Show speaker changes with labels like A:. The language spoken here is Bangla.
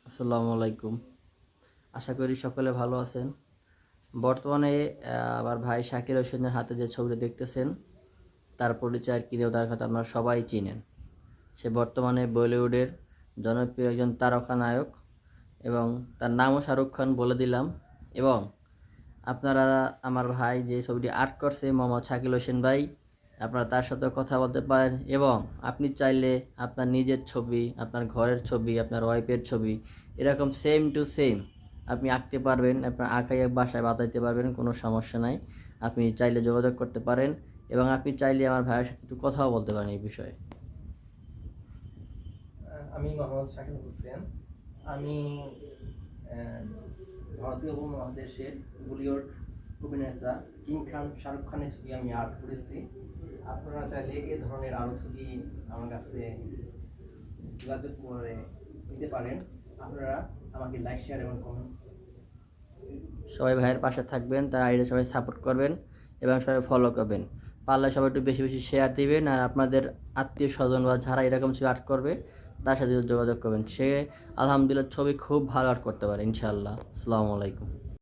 A: আসসালামু আলাইকুম। আশা করি সকলে ভালো আছেন। বর্তমানে আমার ভাই শাকির হোসেনের হাতে যে ছবিটি দেখতেছেন, তার পরিচয় আর কি দিয়ে তার কথা আপনারা সবাই চিনেন। সে বর্তমানে বলিউডের জনপ্রিয় একজন তারকা নায়ক এবং তার নামও শাহরুখ খান বলে দিলাম। এবং আপনারা আমার ভাই যে ছবিটি আর্ট করছে মোহাম্মদ শাকিল হোসেন ভাই, আপনারা তার সাথে কথা বলতে পারেন এবং আপনি চাইলে আপনার নিজের ছবি, আপনার ঘরের ছবি, আপনার ওয়াইফের ছবি এরকম সেম টু সেম আপনি আঁকতে পারবেন। আপনার আঁকাই বাসায় বাতাইতে পারবেন, কোনো সমস্যা নাই। আপনি চাইলে যোগাযোগ করতে পারেন এবং আপনি চাইলে আমার ভাইয়ের সাথে একটু কথাও বলতে পারেন এই বিষয়ে।
B: আমি মোহাম্মদ শাকিল হোসেন। আমি ভারতীয় উপমহাদেশের বলিউড অভিনেতা কিং খান শাহরুখ খানের ছবি আমি আর্ট করেছি। আপনারা চাইলে এ ধরনের আরও ছবি আমার কাছে যোগাযোগ করে নিতে পারেন। আপনারা আমাকে লাইক, শেয়ার এবং কমেন্টস।
A: সবাই ভাইয়ের পাশে থাকবেন, তার আইডিয়া সবাই সাপোর্ট করবেন এবং সবাই ফলো করবেন। পারলে সবাই একটু বেশি বেশি শেয়ার দিবেন আর আপনাদের আত্মীয় স্বজন বা যারা এরকম ছবি আর্ট করবে তার সাথে যোগাযোগ করবেন। সে আলহামদুলিল্লাহ ছবি খুব ভালো আর্ট করতে পারে ইনশাআল্লাহ। আসসালামু আলাইকুম।